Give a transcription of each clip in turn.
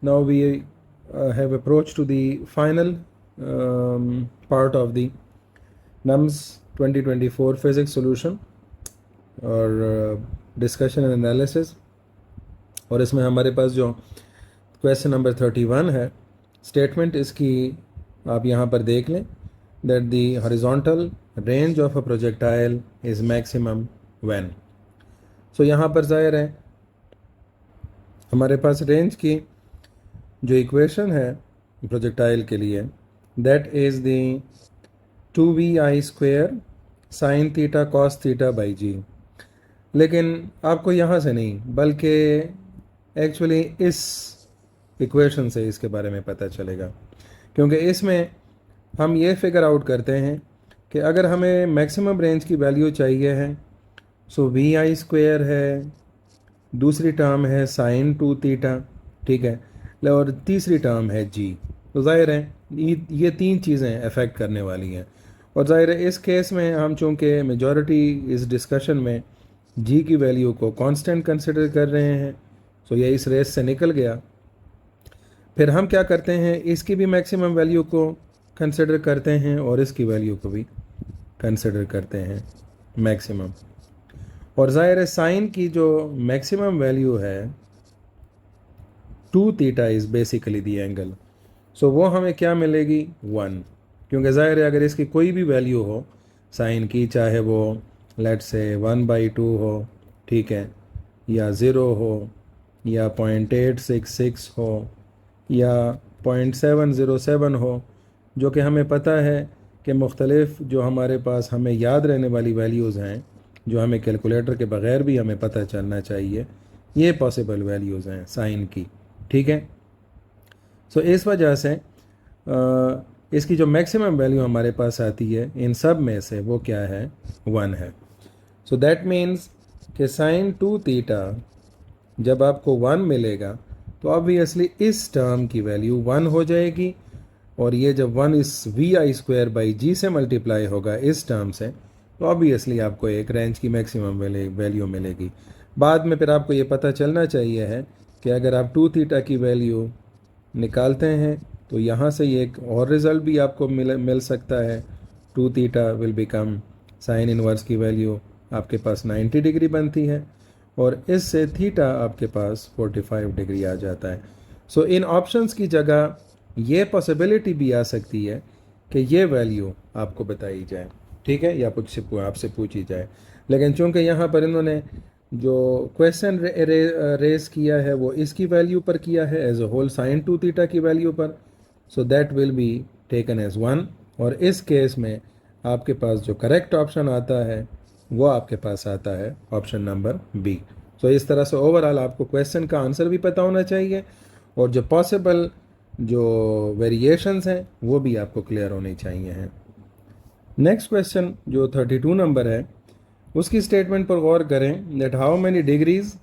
Now we have approached to the final part of the NUMS 2024 physics solution और discussion and analysis. और इसमें हमारे पास जो question number 31 है, स्टेटमेंट इसकी आप यहाँ पर देख लें, that the horizontal range of a projectile is maximum when. So यहाँ पर जाहिर है हमारे पास रेंज की जो इक्वेशन है प्रोजेक्टाइल के लिए, that is the 2vi² sin theta cos theta by G. लेकिन आपको यहाँ से नहीं बल्कि एक्चुअली इस इक्वेशन से इसके बारे में पता चलेगा, क्योंकि इसमें हम ये फिगर आउट करते हैं कि अगर हमें मैक्सिमम रेंज की वैल्यू चाहिए है, सो vi² है, दूसरी टर्म है sin 2 थीटा, ठीक है, और तीसरी टर्म है जी। तो ज़ाहिर है ये तीन चीज़ें अफेक्ट करने वाली हैं। और ज़ाहिर है इस केस में हम चूँकि मेजॉरिटी इस डिस्कशन में जी की वैल्यू को कांस्टेंट कंसिडर कर रहे हैं, सो ये इस रेस से निकल गया। फिर हम क्या करते हैं, इसकी भी मैक्सिमम वैल्यू को कंसिडर करते हैं और इसकी वैल्यू को भी कंसिडर करते हैं मैक्सिमम। और ज़ाहिर है साइन की जो मैक्सिमम वैल्यू है 2 theta is basically the angle, so वो हमें क्या मिलेगी 1, क्योंकि ज़ाहिर है अगर इसकी कोई भी वैल्यू हो साइन की, चाहे वो लेट से 1/2 हो, ठीक है, या 0 हो, या 0.866 हो, या 0.707 हो, जो कि हमें पता है कि मुख्तलिफ जो हमारे पास हमें याद रहने वाली वैल्यूज़ हैं, जो हमें कैलकुलेटर के बग़ैर भी हमें पता चलना चाहिए, ये पॉसिबल वैल्यूज़ हैं साइन की, ठीक है। सो इस वजह से इसकी जो मैक्सिमम वैल्यू हमारे पास आती है इन सब में से वो क्या है 1 है। सो दैट मीन्स कि sin 2 थीटा जब आपको 1 मिलेगा तो ऑब्वियसली इस टर्म की वैल्यू 1 हो जाएगी, और ये जब 1 इस vi² बाई जी से मल्टीप्लाई होगा इस टर्म से, तो ऑब्वियसली आपको एक रेंज की मैक्सिमम वैल्यू मिलेगी। बाद में फिर आपको ये पता चलना चाहिए है कि अगर आप 2 थीटा की वैल्यू निकालते हैं तो यहाँ से ये एक और रिज़ल्ट भी आपको मिल सकता है। 2 theta will become sine inverse की वैल्यू आपके पास 90 डिग्री बनती है, और इससे थीटा आपके पास 45 डिग्री आ जाता है। सो इन ऑप्शंस की जगह ये पॉसिबिलिटी भी आ सकती है कि ये वैल्यू आपको बताई जाए, ठीक है, या कुछ आपसे पूछी जाए। लेकिन चूंकि यहाँ पर इन्होंने जो क्वेश्चन रेस किया है वो इसकी वैल्यू पर किया है, as a whole sin 2 theta की वैल्यू पर, so that will be taken as 1। और इस केस में आपके पास जो करेक्ट ऑप्शन आता है वो आपके पास आता है ऑप्शन नंबर बी। सो इस तरह से ओवरऑल आपको क्वेश्चन का आंसर भी पता होना चाहिए, और जो पॉसिबल जो वेरिएशंस हैं वो भी आपको क्लियर होनी चाहिए हैं। नेक्स्ट क्वेश्चन जो 32 नंबर है उसकी स्टेटमेंट पर गौर करें, that how many degrees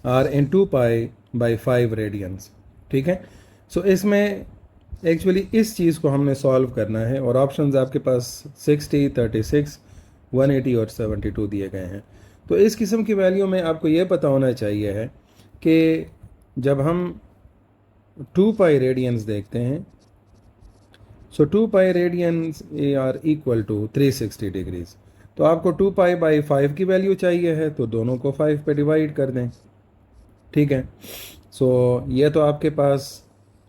are in 2π/5 radians, ठीक है। सो इसमें एक्चुअली इस चीज़ को हमने सॉल्व करना है, और ऑप्शंस आपके पास 60, 36, 180 और 72 दिए गए हैं। तो इस किस्म की वैल्यू में आपको ये पता होना चाहिए है कि जब हम 2π रेडियंस देखते हैं, so 2π radians are equal to 360 degrees, तो आपको 2π/5 की वैल्यू चाहिए है, तो दोनों को 5 पे डिवाइड कर दें, ठीक है। सो ये तो आपके पास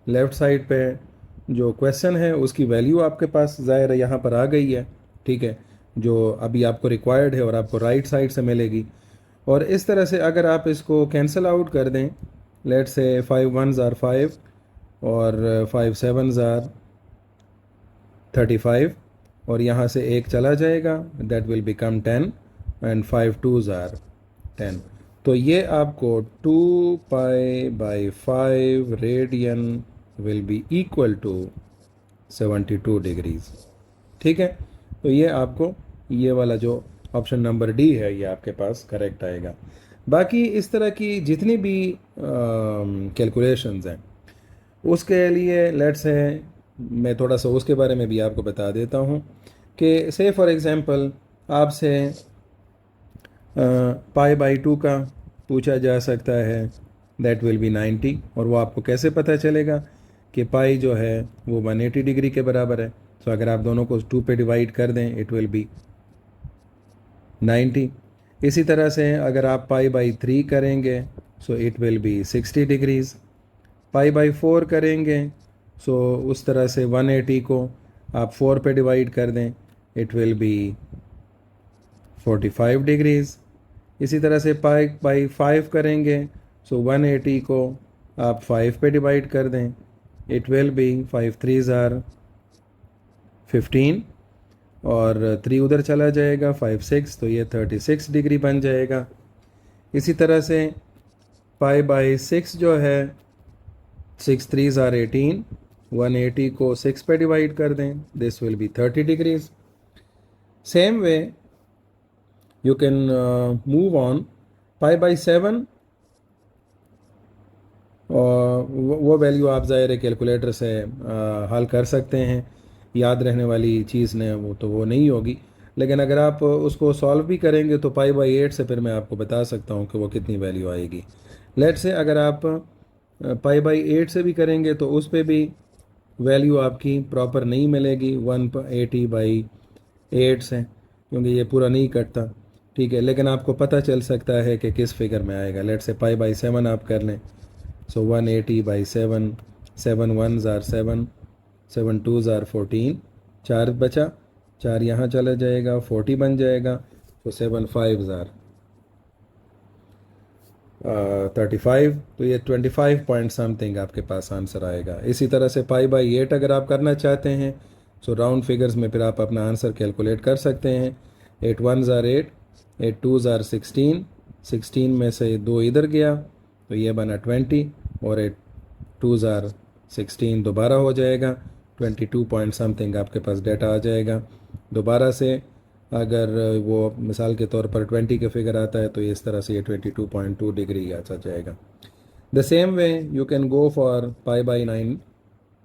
लेफ़्ट साइड पे जो क्वेश्चन है उसकी वैल्यू आपके पास ज़ाहिर है यहाँ पर आ गई है, ठीक है, जो अभी आपको रिक्वायर्ड है और आपको राइट साइड से मिलेगी। और इस तरह से अगर आप इसको कैंसिल आउट कर दें, लेट से 5 1s आर 5 और 5 7s आर 35, और यहाँ से एक चला जाएगा, that will become 10, and 5 2s are 10। तो ये आपको 2π/5 radian will be equal to 72 degrees, ठीक है। तो ये आपको ये वाला जो ऑप्शन नंबर डी है ये आपके पास करेक्ट आएगा। बाकी इस तरह की जितनी भी कैलकुलेशंस हैं उसके लिए लेट्स है मैं थोड़ा सा उसके बारे में भी आपको बता देता हूँ कि से फॉर एग्ज़ाम्पल आपसे π/2 का पूछा जा सकता है, दैट विल बी 90। और वो आपको कैसे पता चलेगा कि पाई जो है वो 180 डिग्री के बराबर है। तो अगर आप दोनों को 2 पे डिवाइड कर दें इट विल बी 90। इसी तरह से अगर आप पाई बाई 3 करेंगे so it will be 60 degrees. Pi by 4 करेंगे सो उस तरह से 180 को आप 4 पे डिवाइड कर दें इट विल बी 45 डिग्रीज। इसी तरह से पाई बाई 5 करेंगे सो 180 को आप 5 पे डिवाइड कर दें it will be 5 3s are 15 और 3 उधर चला जाएगा 5 6 तो ये 36 डिग्री बन जाएगा। इसी तरह से पाई बाई 6 जो है 6 3s आर 18, 180 को 6 पे डिवाइड कर दें this will be 30 degrees. Same way you can move on pi by 7 और वो वैल्यू आप ज़ाहिर है कैलकुलेटर से हल कर सकते हैं, याद रहने वाली चीज़ ने वो नहीं होगी। लेकिन अगर आप उसको सॉल्व भी करेंगे तो पाई बाई 8 से फिर मैं आपको बता सकता हूँ कि वो कितनी वैल्यू आएगी। लेट से अगर आप पाई बाई 8 से भी करेंगे तो उस पर भी वैल्यू आपकी प्रॉपर नहीं मिलेगी 180 बाई 8 से, क्योंकि ये पूरा नहीं कटता। ठीक है, लेकिन आपको पता चल सकता है कि किस फिगर में आएगा। लेट से पाई बाई 7 आप कर लें सो 180 by 7, 7 1s are 7, 7 2s are 14, 4 बचा, 4 यहाँ चला जाएगा 40 बन जाएगा तो 7 5s आर 35 तो ये 25 पॉइंट समथिंग आपके पास आंसर आएगा। इसी तरह से पाई बाई 8 अगर आप करना चाहते हैं सो राउंड फिगर्स में फिर आप अपना आंसर कैलकुलेट कर सकते हैं। 8 1s आर 8, 8 2s आर 16, 16 में से 2 इधर गया तो ये बना 20 और 8 2s आर 16 दोबारा हो जाएगा 22 पॉइंट समथिंग आपके पास डेटा आ जाएगा। दोबारा से अगर वो मिसाल के तौर पर 20 के फिगर आता है तो इस तरह से ये 22.2 डिग्री आ जाएगा। The same way you can go for pi by 9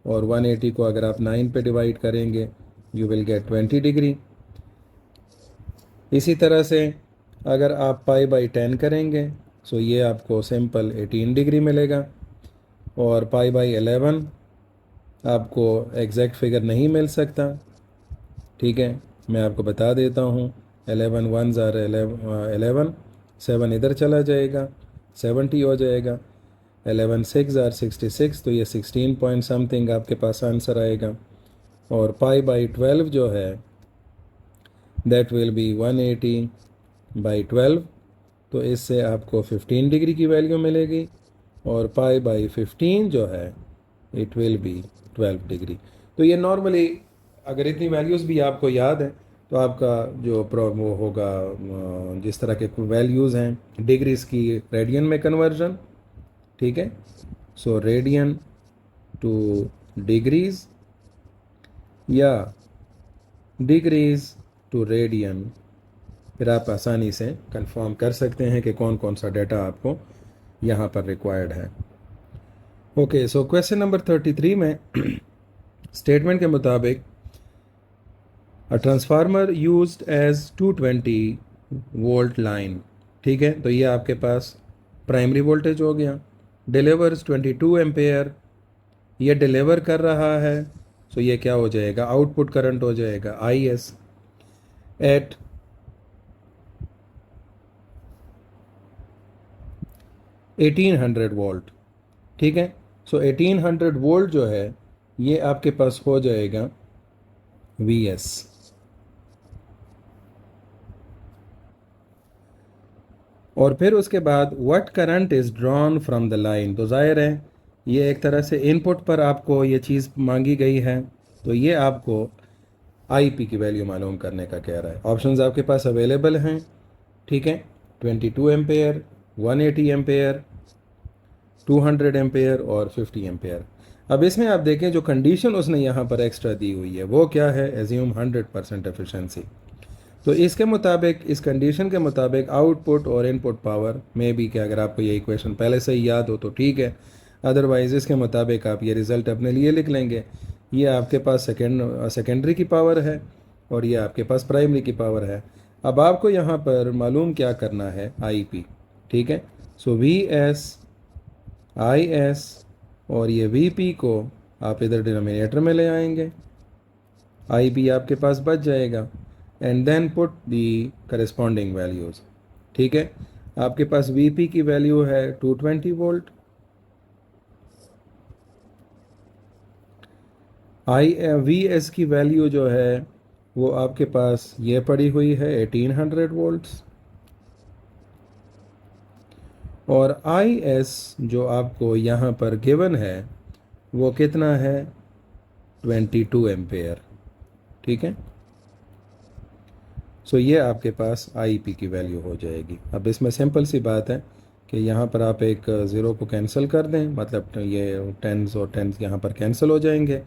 और 180 को अगर आप 9 पे डिवाइड करेंगे यू विल गेट 20 डिग्री। इसी तरह से अगर आप पाई बाई 10 करेंगे सो ये आपको सिंपल 18 डिग्री मिलेगा। और पाई बाई 11 आपको एग्जैक्ट फिगर नहीं मिल सकता। ठीक है, मैं आपको बता देता हूँ 11 1s आर 11, 7 इधर चला जाएगा 70 हो जाएगा, 11 6s आर 66 तो ये 16 पॉइंट समथिंग आपके पास आंसर आएगा। और पाई बाई 12 जो है दैट विल बी 180 बाई 12 तो इससे आपको 15 डिग्री की वैल्यू मिलेगी। और पाई बाई 15 जो है इट विल बी 12 डिग्री। तो ये नॉर्मली अगर इतनी वैल्यूज़ भी आपको याद है तो आपका जो वो होगा जिस तरह के वैल्यूज़ हैं डिग्रीज़ की रेडियन में कन्वर्जन। ठीक है, सो रेडियन टू डिग्रीज़ या डिग्रीज़ टू रेडियन, फिर आप आसानी से कंफर्म कर सकते हैं कि कौन कौन सा डाटा आपको यहाँ पर रिक्वायर्ड है। ओके, सो क्वेश्चन नंबर 33 में स्टेटमेंट के मुताबिक a transformer used as 220 volt line. ठीक है, तो ये आपके पास प्राइमरी वोल्टेज हो गया, डिलीवर्स 22 एम्पेयर, ये डिलीवर कर रहा है सो ये क्या हो जाएगा, आउटपुट करंट हो जाएगा IS एट 1800 वोल्ट। ठीक है, सो 1800 वोल्ट जो है ये आपके पास हो जाएगा VS। और फिर उसके बाद what current is drawn from the line, तो जाहिर है ये एक तरह से इनपुट पर आपको ये चीज़ मांगी गई है तो ये आपको IP की वैल्यू मालूम करने का कह रहा है। ऑप्शंस आपके पास अवेलेबल हैं। ठीक है, 22 एम्पेयर, 180 एम्पेयर, 200 एम्पेयर और 50 एम्पेयर। अब इसमें आप देखें जो कंडीशन उसने यहाँ पर एक्स्ट्रा दी हुई है वो क्या है, एज्यूम 100% एफिशिएंसी। तो इसके मुताबिक, इस कंडीशन के मुताबिक आउटपुट और इनपुट पावर में भी, कि अगर आपको ये इक्वेशन पहले से ही याद हो तो ठीक है, अदरवाइज़ इसके मुताबिक आप ये रिज़ल्ट अपने लिए लिख लेंगे। ये आपके पास सेकेंडरी की पावर है और ये आपके पास प्राइमरी की पावर है। अब आपको यहाँ पर मालूम क्या करना है, IP। ठीक है, सो VS आई एस और ये वी पी को आप इधर डिनोमिनेटर में ले आएंगे, आई पी आपके पास बच जाएगा, and then put the corresponding values. ठीक है, आपके पास वी पी की वैल्यू है 220 वोल्ट, आई वी एस की वैल्यू जो है वो आपके पास ये पड़ी हुई है 1800 वोल्ट्स, और आई एस जो आपको यहाँ पर गिवन है वो कितना है 22 एम्पेयर। ठीक है, सो ये आपके पास आई पी की वैल्यू हो जाएगी। अब इसमें सिंपल सी बात है कि यहाँ पर आप एक ज़ीरो को कैंसिल कर दें, मतलब ये टेंस और टेंस यहाँ पर कैंसिल हो जाएंगे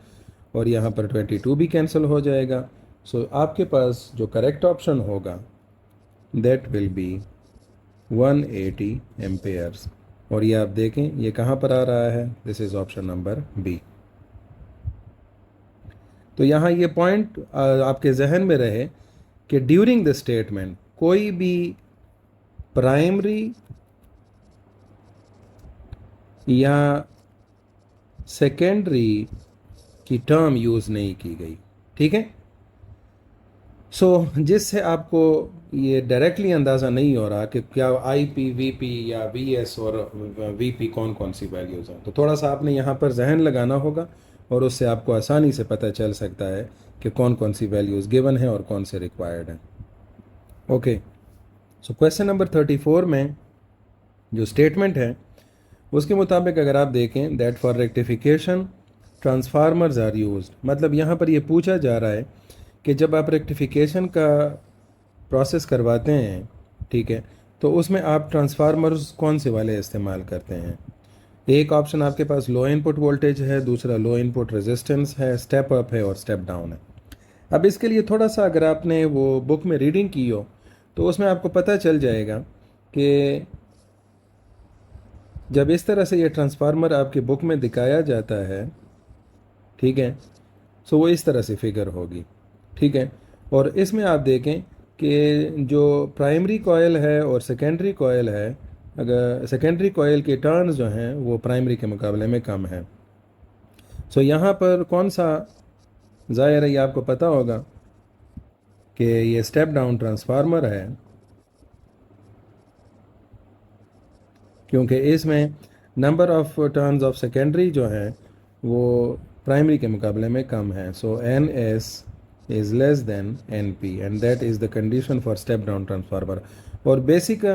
और यहाँ पर 22 भी कैंसिल हो जाएगा। सो आपके पास जो करेक्ट ऑप्शन होगा दैट विल बी 180 एम्पेयर्स। और ये आप देखें ये कहाँ पर आ रहा है, this is option number B. तो यहाँ ये पॉइंट आपके जहन में रहे कि ड्यूरिंग द स्टेटमेंट कोई भी प्राइमरी या सेकेंडरी की टर्म यूज़ नहीं की गई। ठीक है, सो जिससे आपको ये डायरेक्टली अंदाज़ा नहीं हो रहा कि क्या आई पी वी पी या वी एस और वी पी कौन कौन सी वैल्यूज़ हैं, तो थोड़ा सा आपने यहाँ पर जहन लगाना होगा और उससे आपको आसानी से पता चल सकता है कि कौन कौन सी वैल्यूज़ गिवन है और कौन से रिक्वायर्ड हैं। ओके, सो क्वेश्चन नंबर 34 में जो स्टेटमेंट है उसके मुताबिक अगर आप देखें that for rectification transformers are used, मतलब यहाँ पर ये पूछा जा रहा है कि जब आप रेक्टिफिकेशन का प्रोसेस करवाते हैं, ठीक है, तो उसमें आप ट्रांसफार्मर्स कौन से वाले इस्तेमाल करते हैं। एक ऑप्शन आपके पास लो इनपुट वोल्टेज है, दूसरा लो इनपुट रेजिस्टेंस है, स्टेप अप है और स्टेप डाउन है। अब इसके लिए थोड़ा सा अगर आपने वो बुक में रीडिंग की हो तो उसमें आपको पता चल जाएगा कि जब इस तरह से ये ट्रांसफार्मर आपके बुक में दिखाया जाता है, ठीक है, सो वो इस तरह से फिगर होगी। ठीक है, और इसमें आप देखें कि जो प्राइमरी कॉयल है और सेकेंडरी कॉयल है, अगर सेकेंडरी कॉयल के टर्न्स जो हैं वो प्राइमरी के मुकाबले में कम है। सो यहाँ पर कौन सा, ज़ाहिर है ये आपको पता होगा कि ये स्टेप डाउन ट्रांसफार्मर है, क्योंकि इसमें number of turns of secondary जो है वो प्राइमरी के मुकाबले में कम है। So N S is less than N P and that is the condition for step down transformer. और बेसिक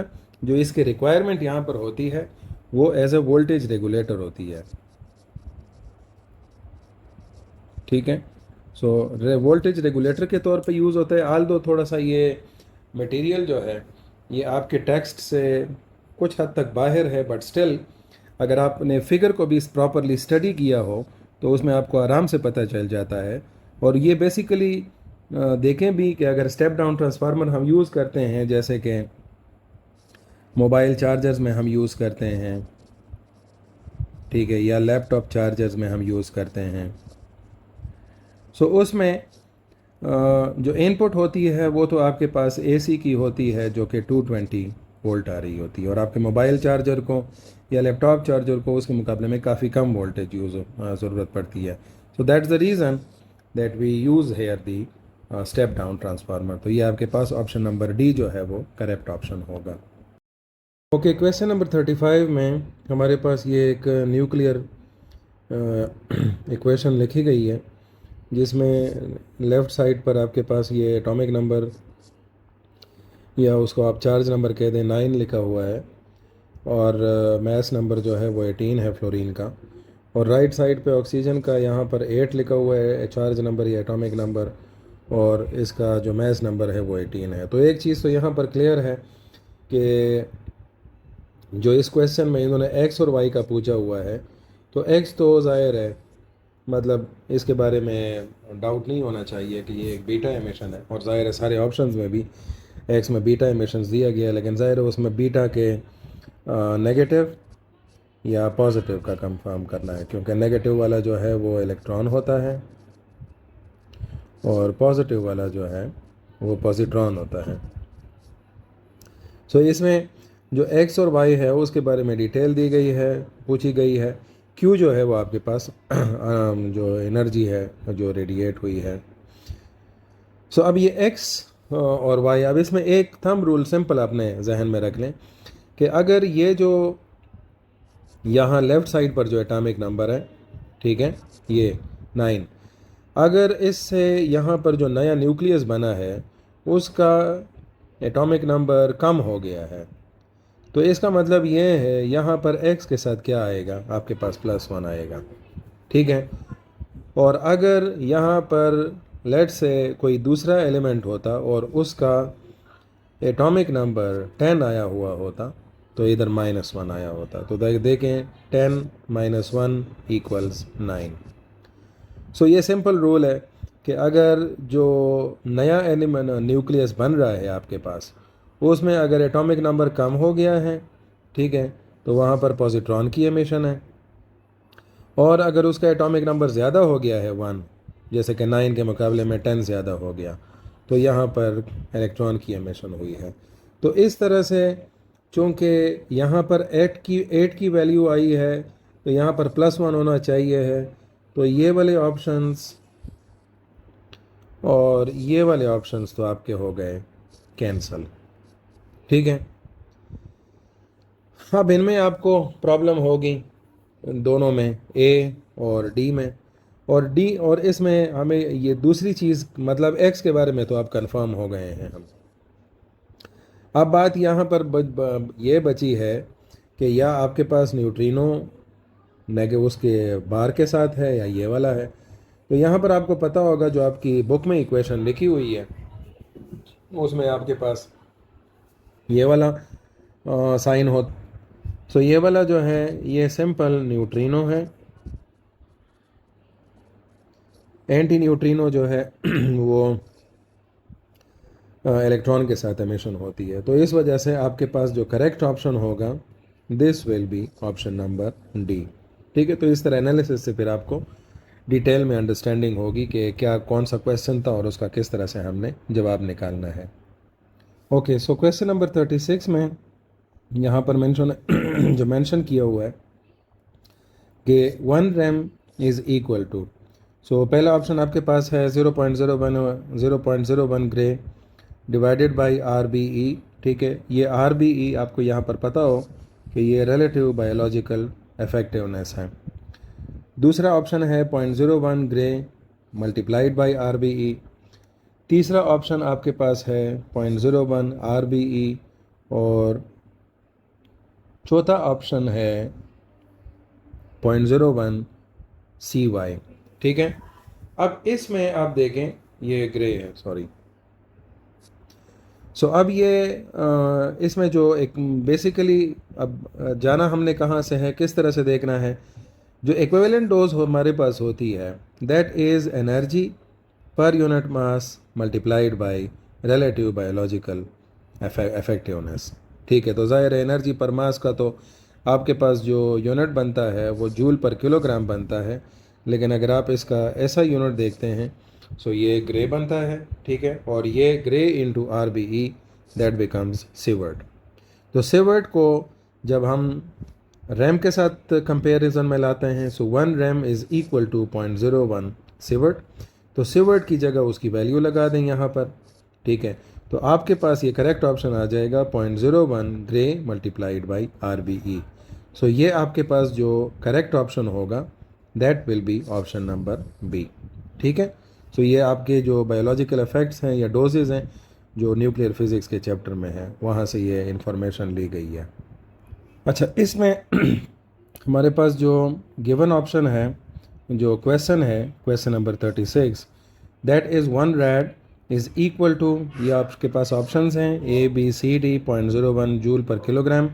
जो इसके रिक्वायरमेंट यहाँ पर होती है वो एज ए वोल्टेज रेगुलेटर होती है। ठीक है, सो वोल्टेज रेगुलेटर के तौर पे यूज़ होता है। आल दो थोड़ा सा ये मटेरियल जो है ये आपके टेक्स्ट से कुछ हद तक बाहर है, बट स्टिल अगर आपने फिगर को भी प्रॉपरली स्टडी किया हो तो उसमें आपको आराम से पता चल जाता है। और ये बेसिकली देखें भी कि अगर स्टेप डाउन ट्रांसफार्मर हम यूज़ करते हैं, जैसे कि मोबाइल चार्जर्स में हम यूज़ करते हैं, ठीक है, या लैपटॉप चार्जर्स में हम यूज़ करते हैं, सो उसमें जो इनपुट होती है वो तो आपके पास एसी की होती है जो कि 220 वोल्ट आ रही होती है, और आपके मोबाइल चार्जर को या लैपटॉप चार्जर को उसके मुकाबले में काफ़ी कम वोल्टेज ज़रूरत पड़ती है। So that's the reason that we use here the step down transformer. तो ये आपके पास ऑप्शन नंबर डी जो है वो करेक्ट ऑप्शन होगा। ओके, क्वेश्चन नंबर 35 में हमारे पास ये एक न्यूक्लियर इक्वेशन लिखी गई है जिसमें लेफ़्ट साइड पर आपके पास ये एटॉमिक नंबर या उसको आप चार्ज नंबर कह दें 9 लिखा हुआ है, और मास नंबर जो है वो 18 है फ्लोरीन का, और राइट साइड पे ऑक्सीजन का यहाँ पर 8 लिखा हुआ है चार्ज नंबर या एटॉमिक नंबर, और इसका जो मास नंबर है वो 18 है। तो एक चीज़ तो यहाँ पर क्लियर है कि जो इस क्वेश्चन में इन्होंने एक्स और वाई का पूछा हुआ है, तो एक्स तो ज़ाहिर है, मतलब इसके बारे में डाउट नहीं होना चाहिए कि ये एक बीटा एमिशन है, और ज़ाहिर है सारे ऑप्शंस में भी एक्स में बीटा एमिशंस दिया गया है, लेकिन ज़ाहिर है उसमें बीटा के नेगेटिव या पॉजिटिव का कंफर्म करना है, क्योंकि नेगेटिव वाला जो है वो इलेक्ट्रॉन होता है और पॉजिटिव वाला जो है वो पॉजिट्रॉन होता है। सो इसमें जो एक्स और वाई है उसके बारे में डिटेल दी गई है, पूछी गई है। क्यू जो है वो आपके पास जो एनर्जी है जो रेडिएट हुई है। सो अब ये एक्स और वाई, अब इसमें एक थंब रूल सिंपल अपने जहन में रख लें कि अगर ये जो यहाँ लेफ़्ट साइड पर जो एटॉमिक नंबर है, ठीक है, ये 9, अगर इससे यहाँ पर जो नया न्यूक्लियस बना है उसका एटॉमिक नंबर कम हो गया है, तो इसका मतलब ये है यहाँ पर x के साथ क्या आएगा, आपके पास +1 आएगा, ठीक है। और अगर यहाँ पर लेट से कोई दूसरा एलिमेंट होता और उसका एटॉमिक नंबर 10 आया हुआ होता तो इधर -1 आया होता। तो देखें 10 - 1 = 9। सो ये सिंपल रूल है कि अगर जो नया एलिमेंट न्यूक्लियस बन रहा है आपके पास, उसमें अगर एटॉमिक नंबर कम हो गया है, ठीक है, तो वहाँ पर पॉजिट्रॉन की एमिशन है। और अगर उसका एटॉमिक नंबर ज़्यादा हो गया है 1, जैसे कि 9 के मुकाबले में 10 ज़्यादा हो गया, तो यहाँ पर इलेक्ट्रॉन की एमिशन हुई है। तो इस तरह से चूँकि यहाँ पर 8 की वैल्यू आई है तो यहाँ पर +1 होना चाहिए है, तो ये वाले ऑप्शंस और ये वाले ऑप्शंस तो आपके हो गए कैंसल, ठीक है। अब इनमें आपको प्रॉब्लम होगी दोनों में, ए और डी में। और डी और इसमें हमें ये दूसरी चीज़ मतलब एक्स के बारे में तो आप कंफर्म हो गए हैं हम। अब बात यहाँ पर ये बची है कि या आपके पास न्यूट्रिनो नेगेटिव उसके बार के साथ है या ये वाला है। तो यहाँ पर आपको पता होगा जो आपकी बुक में इक्वेशन लिखी हुई है उसमें आपके पास ये वाला साइन हो। सो ये वाला जो है ये सिंपल न्यूट्रिनो है, एंटी न्यूट्रिनो जो है वो इलेक्ट्रॉन के साथ एमिशन होती है। तो इस वजह से आपके पास जो करेक्ट ऑप्शन होगा this will be option number D, ठीक है। तो इस तरह एनालिसिस से फिर आपको डिटेल में अंडरस्टैंडिंग होगी कि क्या कौन सा क्वेश्चन था और उसका किस तरह से हमने जवाब निकालना है। ओके, सो क्वेश्चन नंबर 36 में यहाँ पर मेंशन जो मेंशन किया हुआ है कि 1 रैम इज़ इक्वल टू, सो पहला ऑप्शन आपके पास है 0.01 ग्रे डिवाइडेड बाई RBE, ठीक है। ये RBE आपको यहाँ पर पता हो कि ये रिलेटिव बायोलॉजिकल इफेक्टिवनेस है। दूसरा ऑप्शन है 0.01 ग्रे मल्टीप्लाइड बाई RBE। तीसरा ऑप्शन आपके पास है 0.01 RBE और चौथा ऑप्शन है 0.01 CY, ठीक है। अब इसमें आप देखें ये ग्रे है, सॉरी। सो अब ये इसमें जो एक बेसिकली अब जाना हमने कहाँ से है, किस तरह से देखना है। जो इक्विवेलेंट डोज हमारे पास होती है that is energy per unit mass multiplied by relative biological effectiveness, ठीक है। तो ज़ाहिर है एनर्जी पर मास का तो आपके पास जो यूनिट बनता है वो जूल पर किलोग्राम बनता है, लेकिन अगर आप इसका ऐसा यूनिट देखते हैं सो ये ग्रे बनता है, ठीक है। और ये gray into RBE that becomes sievert. तो सिवर्ट को जब हम रैम के साथ कंपैरिजन में लाते हैं सो 1 रैम इज़ इक्वल टू 0.01 सिवर्ट। तो सिवर्ट की जगह उसकी वैल्यू लगा दें यहाँ पर, ठीक है। तो आपके पास ये करेक्ट ऑप्शन आ जाएगा 0.01 ग्रे मल्टीप्लाइड बाई RBE। सो ये आपके पास जो करेक्ट ऑप्शन होगा that will be option number B, ठीक है। सो ये आपके जो बायोलॉजिकल इफेक्ट्स हैं या डोजेज़ हैं जो न्यूक्लियर फिज़िक्स के चैप्टर में है वहाँ से ये इंफॉर्मेशन ली गई है। अच्छा, इसमें हमारे पास जो गिवन ऑप्शन है, जो क्वेश्चन है question number 36, that is 1 rad is equal to, ये आपके पास ऑप्शंस हैं ABCD 0.01 joule per kilogram,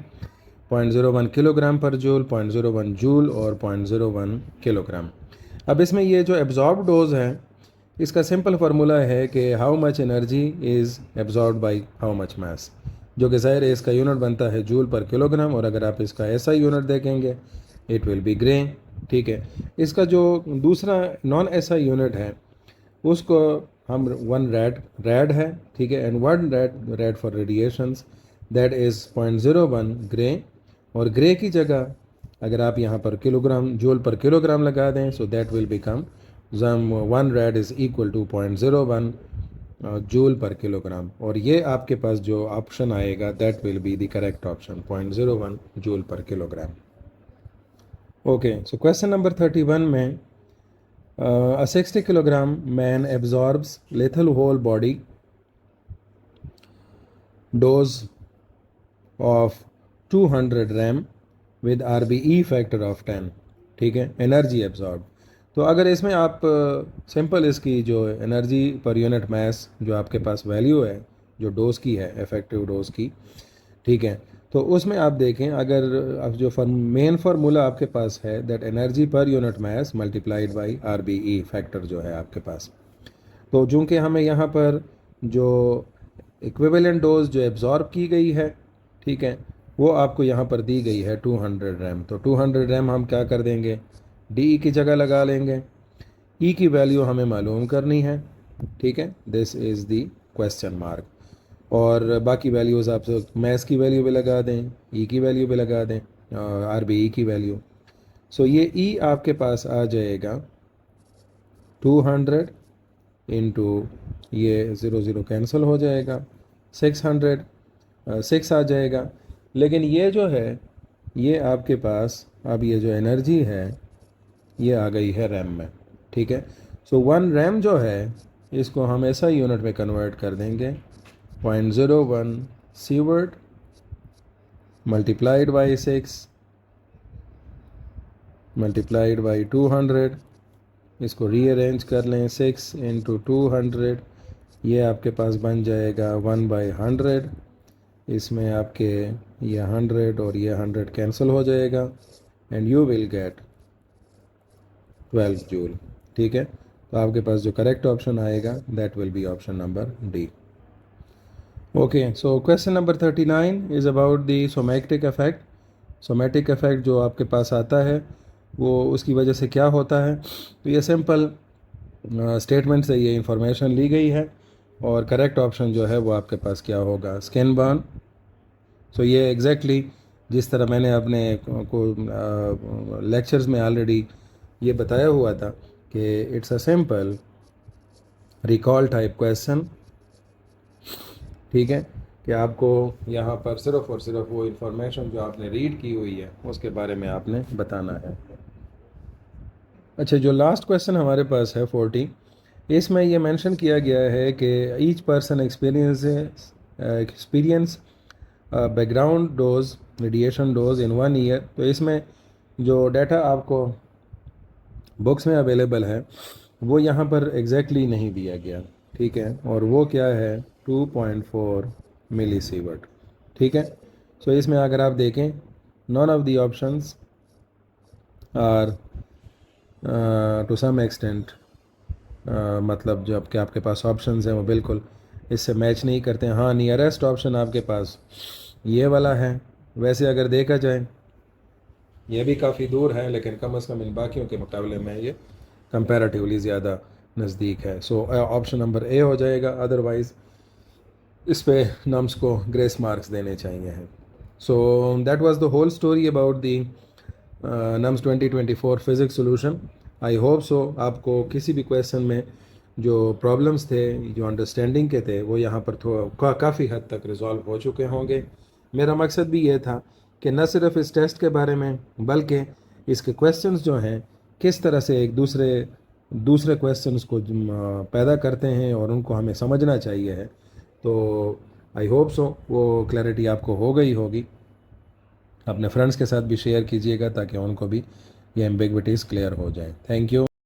0.01 kilogram per joule, 0.01 joule और 0.01 किलोग्राम। अब इसमें ये जो एब्जॉर्ब डोज है इसका सिंपल फार्मूला है कि how much energy is absorb by how much mass, जो कि ज़ाहिर है इसका यूनिट बनता है जूल पर किलोग्राम। और अगर आप इसका ऐसा यूनिट देखेंगे इट विल बी ग्रे, ठीक है। इसका जो दूसरा नॉन ऐसा यूनिट है उसको हम 1 रैड है, ठीक है, and 1 red for radiations that is 0.01 grey, और ग्रे की जगह अगर आप यहाँ पर किलोग्राम जूल पर किलोग्राम लगा दें, so that will become 1 rad is equal to 0.01 joule per kilogram, और ये आपके पास जो ऑप्शन आएगा that will be the correct option, 0.01 joule per kilogram. Okay, so question number 31 में a 60 kilogram man absorbs lethal whole body dose of 200 rem with RBE factor of 10, ठीक है, energy absorb. तो अगर इसमें आप सिंपल इसकी जो एनर्जी पर यूनिट मास जो आपके पास वैल्यू है जो डोज की है, इफेक्टिव डोज की, ठीक है, तो उसमें आप देखें अगर अब जो मेन फार्मूला आपके पास है that energy per unit mass multiplied by RBE factor जो है आपके पास, तो चूँकि हमें यहाँ पर जो इक्विवेलेंट डोज जो एब्जॉर्ब की गई है, ठीक है, वो आपको यहाँ पर दी गई है 200 रैम, तो 200 रैम हम क्या कर देंगे, DE की जगह लगा लेंगे, E की वैल्यू हमें मालूम करनी है, ठीक है, this is the question mark, और बाकी वैल्यूज़ आप मैथ्स की वैल्यू भी लगा दें, E की वैल्यू भी लगा दें, RBE की वैल्यू। सो ये E आपके पास आ जाएगा 200 इंटू ये 0 0 कैंसिल हो जाएगा, 600 6 आ जाएगा, लेकिन ये जो है ये आपके पास अब ये जो एनर्जी है ये आ गई है रैम में, ठीक है। सो 1 रैम जो है इसको हम ऐसा यूनिट में कन्वर्ट कर देंगे, 0.01 sievert multiplied by 6 multiplied by 200, इसको रीअरेंज कर लें, 6 इंटू 200, ये आपके पास बन जाएगा 1/100, इसमें आपके ये 100 और ये 100 कैंसिल हो जाएगा and you will get 12 joule, ठीक है। तो आपके पास जो करेक्ट ऑप्शन आएगा that will be option number D. Okay, so question number 39 is about the somatic effect. Somatic effect जो आपके पास आता है वो उसकी वजह से क्या होता है, तो ये सिंपल स्टेटमेंट से ये इंफॉर्मेशन ली गई है, और करेक्ट ऑप्शन जो है वो आपके पास क्या होगा, स्किन बर्न। सो ये एग्जैक्टली जिस तरह मैंने अपने को लेक्चर्स में ऑलरेडी ये बताया हुआ था कि it's a simple recall type question, ठीक है, कि आपको यहाँ पर सिर्फ और सिर्फ वो इंफॉर्मेशन जो आपने रीड की हुई है उसके बारे में आपने बताना है। अच्छा, जो लास्ट क्वेश्चन हमारे पास है 40, इसमें ये मेंशन किया गया है कि each person experience background dose radiation dose in 1 year. तो इसमें जो डाटा आपको बुक्स में अवेलेबल है वो यहाँ पर एग्जैक्टली नहीं दिया गया, ठीक है, और वो क्या है 2.4 मिलीसीवर्ट, ठीक है। सो इसमें अगर आप देखें none of the options are to some extent, मतलब जो आपके पास ऑप्शंस हैं वो बिल्कुल इससे मैच नहीं करते हैं। हाँ, नियरेस्ट ऑप्शन आपके पास ये वाला है, वैसे अगर देखा जाए ये भी काफ़ी दूर है, लेकिन कम से कम इन बाकियों के मुकाबले में ये कंपैरेटिवली ज़्यादा नज़दीक है। सो ऑप्शन नंबर ए हो जाएगा, अदरवाइज़ इस पे नम्स को ग्रेस मार्क्स देने चाहिए हैं। So that was the whole story about the नम्स 2024 physics solution. I hope so आपको किसी भी क्वेश्चन में जो प्रॉब्लम्स थे, जो अंडरस्टैंडिंग के थे, वो यहाँ पर काफ़ी हद तक रिजॉल्व हो चुके होंगे। मेरा मकसद भी ये था कि न सिर्फ इस टेस्ट के बारे में बल्कि इसके क्वेश्चंस जो हैं किस तरह से एक दूसरे क्वेश्चंस को पैदा करते हैं और उनको हमें समझना चाहिए है। तो आई होप सो वो क्लैरिटी आपको हो गई होगी। अपने फ्रेंड्स के साथ भी शेयर कीजिएगा ताकि उनको भी ये एम्बिग्विटीज़ क्लियर हो जाए। Thank you.